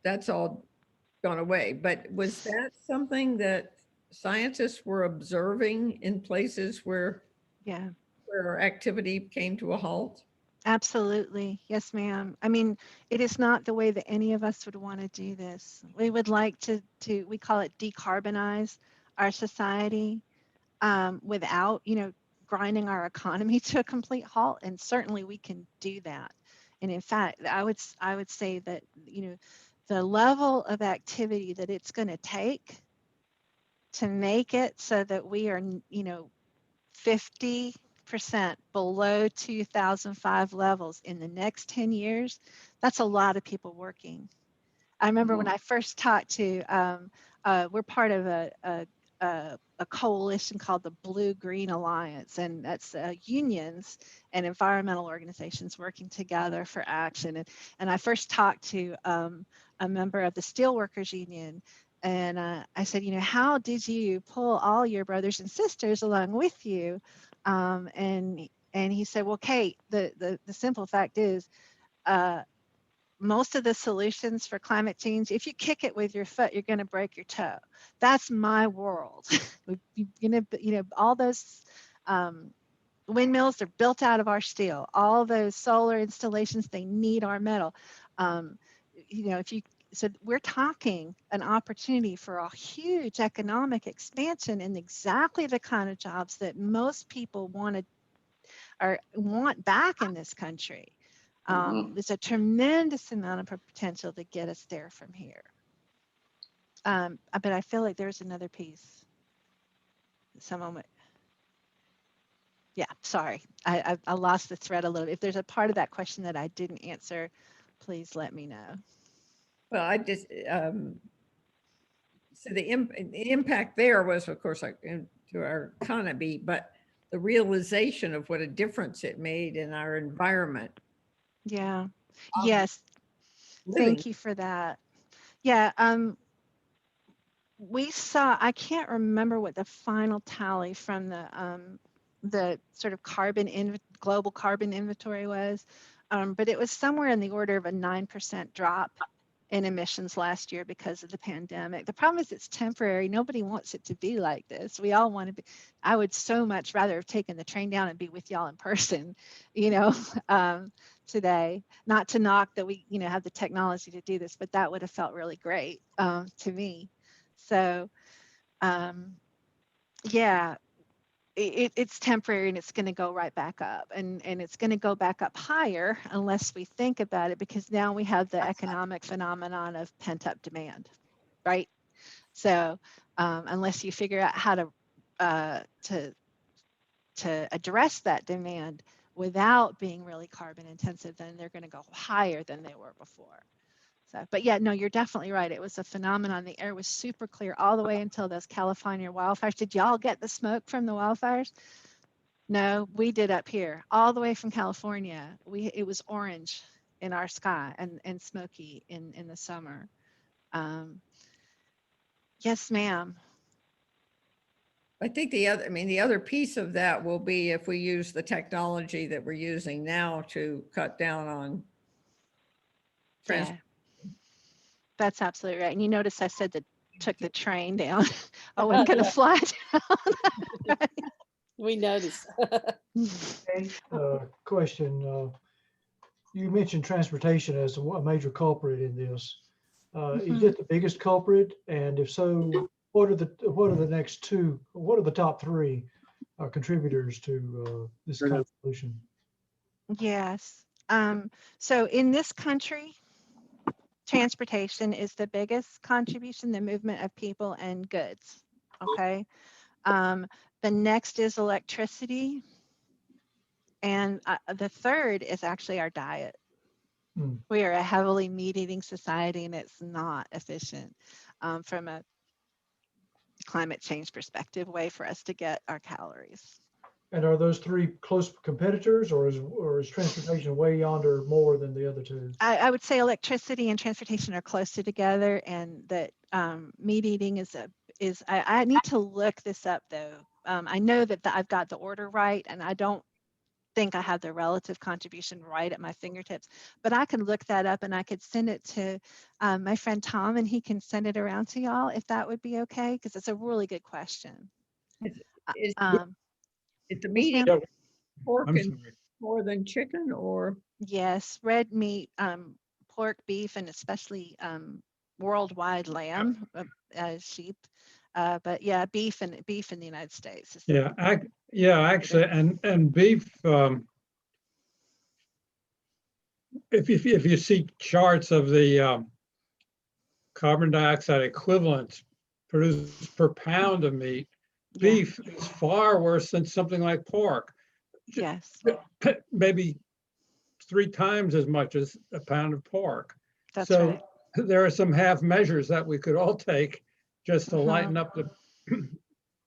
That's all gone away. But was that something that scientists were observing in places where activity came to a halt? Absolutely. Yes, ma'am. I mean, it is not the way that any of us would want to do this. We would like to we call it decarbonize our society without, you know, grinding our economy to a complete halt. And certainly we can do that. And in fact, I would say that, you know, the level of activity that it's going to take to make it so that we are, 50% below 2005 levels in the next 10 years, that's a lot of people working. I remember when I first talked to, we're part of a coalition called the Blue-Green Alliance, and that's unions and environmental organizations working together for action. And I first talked to a member of the Steelworkers Union, and I said, how did you pull all your brothers and sisters along with you? And he said, well, Kate, the simple fact is, most of the solutions for climate change, if you kick it with your foot, you're going to break your toe. That's my world. All those windmills are built out of our steel. All those solar installations, they need our metal. So we're talking an opportunity for a huge economic expansion in exactly the kind of jobs that most people want back in this country. There's a tremendous amount of potential to get us there from here. But I feel like there's another piece. Yeah, sorry. I lost the thread a little. If there's a part of that question that I didn't answer, please let me know. Well, I just, so the impact there was, of course, to our economy, but the realization of what a difference it made in our environment. Yeah. Yes. Thank you for that. Yeah. We saw, I can't remember what the final tally from the sort of global carbon inventory was, but it was somewhere in the order of a 9% drop in emissions last year because of the pandemic. The problem is it's temporary. Nobody wants it to be like this. We all want to be, I would so much rather have taken the train down and be with y'all in person, today. Not to knock that we, have the technology to do this, but that would have felt really great to me. So, yeah, it's temporary and it's going to go right back up, and it's going to go back up higher unless we think about it, because now we have the economic phenomenon of pent-up demand, right? So unless you figure out how to address that demand without being really carbon intensive, then they're going to go higher than they were before. So, but yeah, no, you're definitely right. It was a phenomenon. The air was super clear all the way until those California wildfires. Did y'all get the smoke from the wildfires? No, we did up here, all the way from California. It was orange in our sky and smoky in the summer. Yes, ma'am. I think the other piece of that will be if we use the technology that we're using now to cut down on transport. Yeah. That's absolutely right. And you notice I said that took the train down. I wasn't going to fly down. We noticed. Question. You mentioned transportation as a major culprit in this. Is it the biggest culprit? And if so, what are the next two? What are the top three contributors to this kind of solution? Yes. So in this country, transportation is the biggest contribution, the movement of people and goods. Okay. The next is electricity. And the third is actually our diet. We are a heavily meat-eating society, and it's not efficient from a climate change perspective way for us to get our calories. And are those three close competitors, or is transportation way yonder more than the other two? I would say electricity and transportation are closer together, and that meat eating is I need to look this up though. I know that I've got the order right, and I don't think I have the relative contribution right at my fingertips, but I could look that up and I could send it to my friend Tom, and he can send it around to y'all if that would be okay, because it's a really good question. Is the meat pork and more than chicken, or? Yes, red meat, pork, beef, and especially worldwide lamb, sheep. But yeah, beef in the United States. Actually, and beef. If you see charts of the carbon dioxide equivalents produced per pound of meat, beef is far worse than something like pork. Yes, Maybe 3 times as much as a pound of pork. that's So right. there are some half measures that we could all take just to lighten up the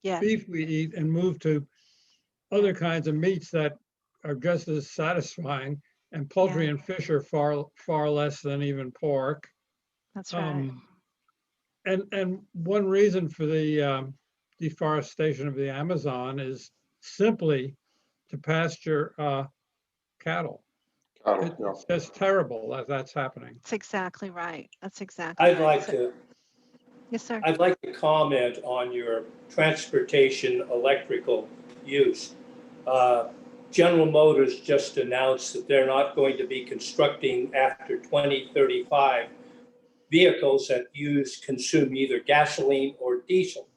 Yes, beef we eat and move to other kinds of meats that are just as satisfying. And poultry and fish are far less than even pork. that's right. And one reason for the deforestation of the Amazon is simply to pasture cattle. Cattle, yeah. It's just terrible that that's happening. That's exactly right. That's exactly I'd right. like So- to, Yes, sir. I'd like to comment on your transportation electrical use. General Motors just announced that they're not going to be constructing after 2035 vehicles that consume either gasoline or diesel.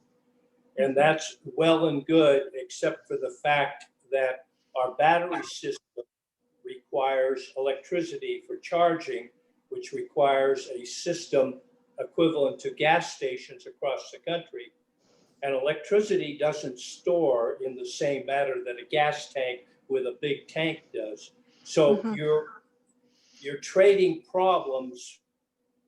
And that's well and good, except for the fact that our battery system requires electricity for charging, which requires a system equivalent to gas stations across the country. And electricity doesn't store in the same manner that a gas tank with a big tank does. So you're trading problems,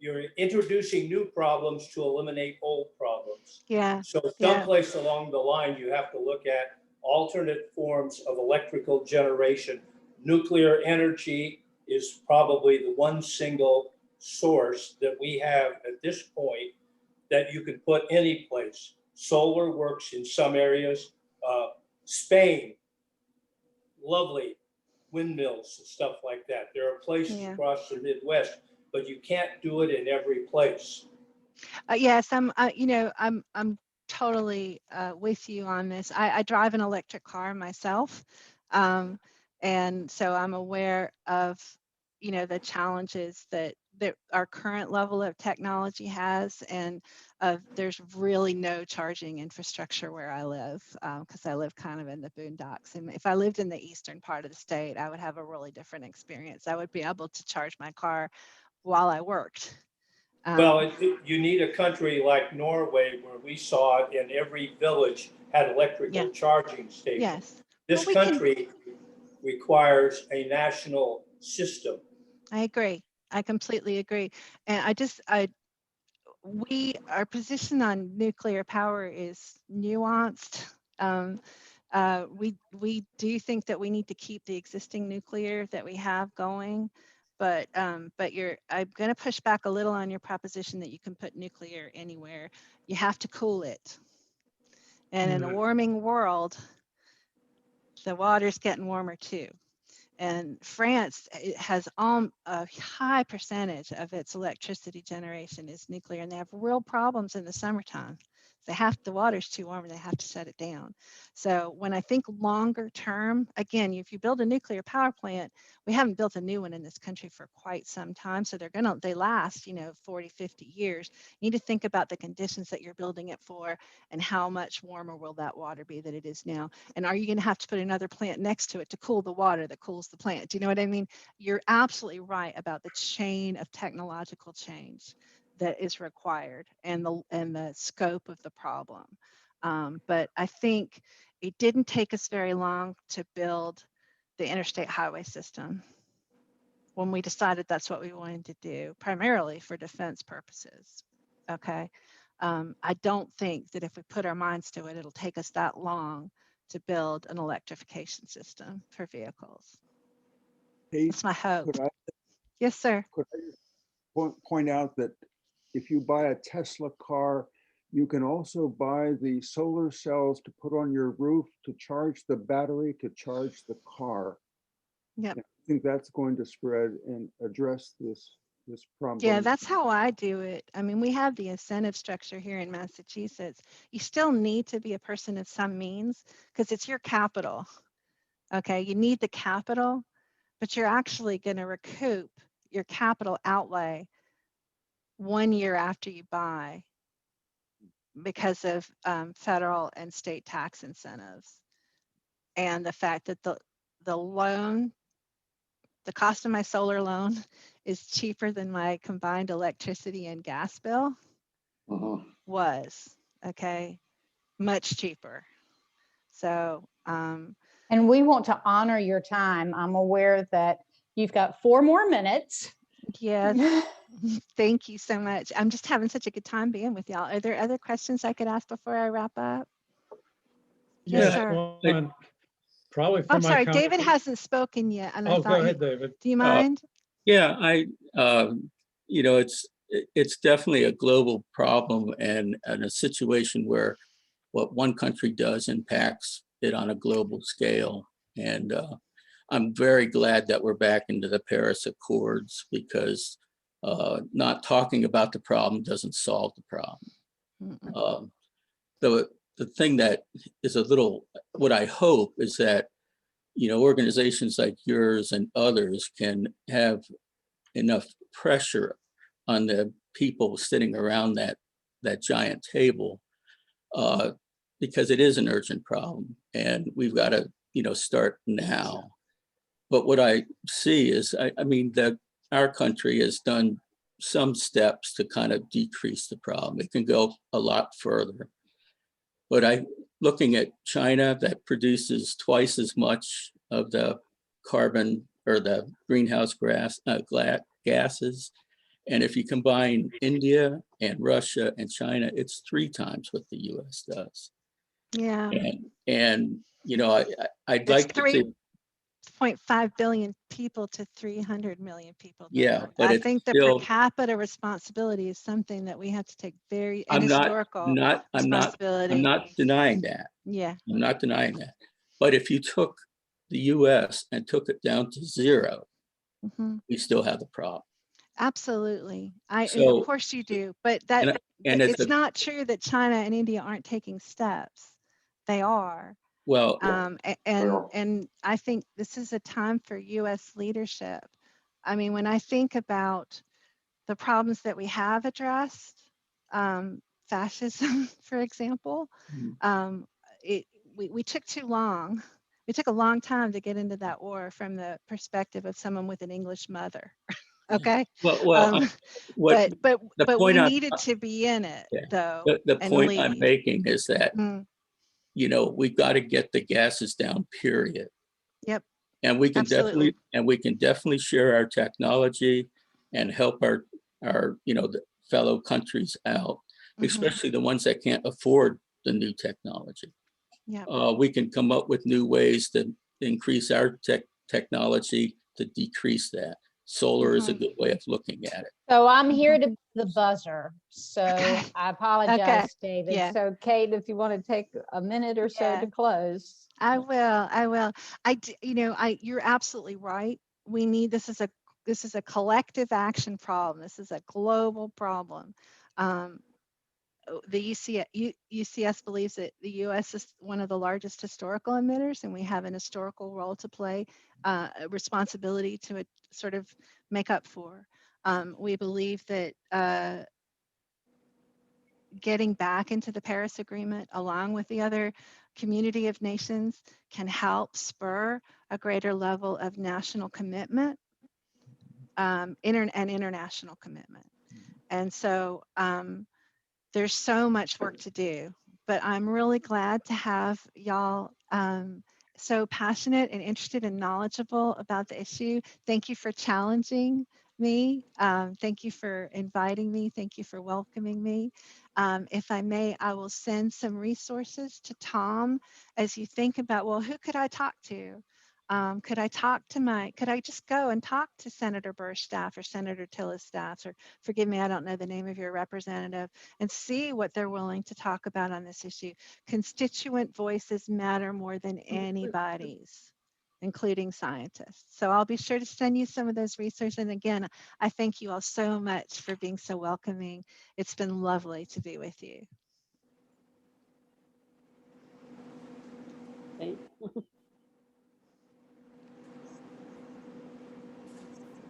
you're introducing new problems to eliminate old problems. Yeah. So someplace along the line, you have to look at alternate forms of electrical generation. Nuclear energy is probably the one single source that we have at this point that you can put any place. Solar works in some areas. Spain, lovely windmills and stuff like that. There are places across the Midwest, but you can't do it in every place. Yes, I'm totally with you on this. I drive an electric car myself, and so I'm aware of, the challenges that our current level of technology has, and there's really no charging infrastructure where I live, because I live kind of in the boondocks. And if I lived in the eastern part of the state, I would have a really different experience. I would be able to charge my car while I worked. Well, you need a country like Norway, where we saw it in every village had electrical charging stations. Yes. This country requires a national system. I agree. I completely agree. And our position on nuclear power is nuanced. We do think that we need to keep the existing nuclear that we have going, but I'm going to push back a little on your proposition that you can put nuclear anywhere. You have to cool it. And in a warming world, the water's getting warmer too. And France has a high percentage of its electricity generation is nuclear, and they have real problems in the summertime. The water's too warm and they have to shut it down. So when I think longer term, again, if you build a nuclear power plant, we haven't built a new one in this country for quite some time. So they last, 40, 50 years. You need to think about the conditions that you're building it for and how much warmer will that water be than it is now. And are you going to have to put another plant next to it to cool the water that cools the plant? Do you know what I mean? You're absolutely right about the chain of technological change that is required and the scope of the problem. But I think it didn't take us very long to build the interstate highway system when we decided that's what we wanted to do, primarily for defense purposes. Okay. I don't think that if we put our minds to it, it'll take us that long to build an electrification system for vehicles. That's my hope. Yes, sir. Could I point out that if you buy a Tesla car, you can also buy the solar cells to put on your roof to charge the battery to charge the car. Yep. I think that's going to spread and address this problem. Yeah, that's how I do it. I mean, we have the incentive structure here in Massachusetts. You still need to be a person of some means because it's your capital. Okay, you need the capital, but you're actually going to recoup your capital outlay 1 year after you buy because of federal and state tax incentives and the fact that the loan the cost of my solar loan is cheaper than my combined electricity and gas bill. Was, okay, much cheaper. So, And we want to honor your time. I'm aware that you've got 4 more minutes. yes, thank you so much. I'm just having such a good time being with y'all. Are there other questions I could ask before I wrap up? Yes, Yeah, sir. one, probably for I'm my sorry, comment. David hasn't spoken yet, and I Oh, go thought ahead, David. do you mind? Yeah, you know, it's definitely a global problem and a situation where what one country does impacts it on a global scale. And I'm very glad that we're back into the Paris Accords, because not talking about the problem doesn't solve the problem. The thing that is a little, what I hope is that, you know, organizations like yours and others can have enough pressure on the people sitting around that giant table, because it is an urgent problem and we've got to, you know, start now. But what I see is, I mean, that our country has done some steps to kind of decrease the problem. It can go a lot further. But looking at China, that produces twice as much of the carbon or the greenhouse gases. And if you combine India and Russia and China, it's 3 times what the US does. Yeah. And you know, I'd like to see 0.5 billion people to 300 million people. Though. Yeah, but I it's think the still, per capita responsibility is something that we have to take very I'm historical responsibility. I'm not denying that. Yeah. I'm not denying that. But if you took the US and took it down to 0, we still have the problem. Absolutely. So, of course you do, but that and it's not true that China and India aren't taking steps. They are. Well, and I think this is a time for US leadership. I mean, when I think about the problems that we have addressed, fascism, for example, we took too long. We took a long time to get into that war from the perspective of someone with an English mother. Okay. but we needed to be in it, though. The point I'm making is that, you know, we've got to get the gases down, period. Yep. And we can definitely share our technology and help our you know, the fellow countries out, especially the ones that can't afford the new technology. Yeah. We can come up with new ways to increase our technology to decrease that. Solar is a good way of looking at it. So I'm here to be the buzzer. So I apologize, David. Yeah. So Kate, if you want to take a minute or so to close. I will. You're absolutely right. We need, this is a collective action problem. This is a global problem. The UCS believes that the US is one of the largest historical emitters, and we have an historical role to play, a responsibility to sort of make up for. We believe that getting back into the Paris Agreement, along with the other community of nations, can help spur a greater level of national commitment and international commitment. And so there's so much work to do, but I'm really glad to have y'all so passionate and interested and knowledgeable about the issue. Thank you for challenging me. Thank you for inviting me. Thank you for welcoming me. If I may, I will send some resources to Tom as you think about, well, who could I talk to? Could I just go and talk to Senator Burr's staff or Senator Tilla's staff, or forgive me, I don't know the name of your representative, and see what they're willing to talk about on this issue. Constituent voices matter more than anybody's, including scientists. So I'll be sure to send you some of those resources. And again, I thank you all so much for being so welcoming. It's been lovely to be with you. Okay.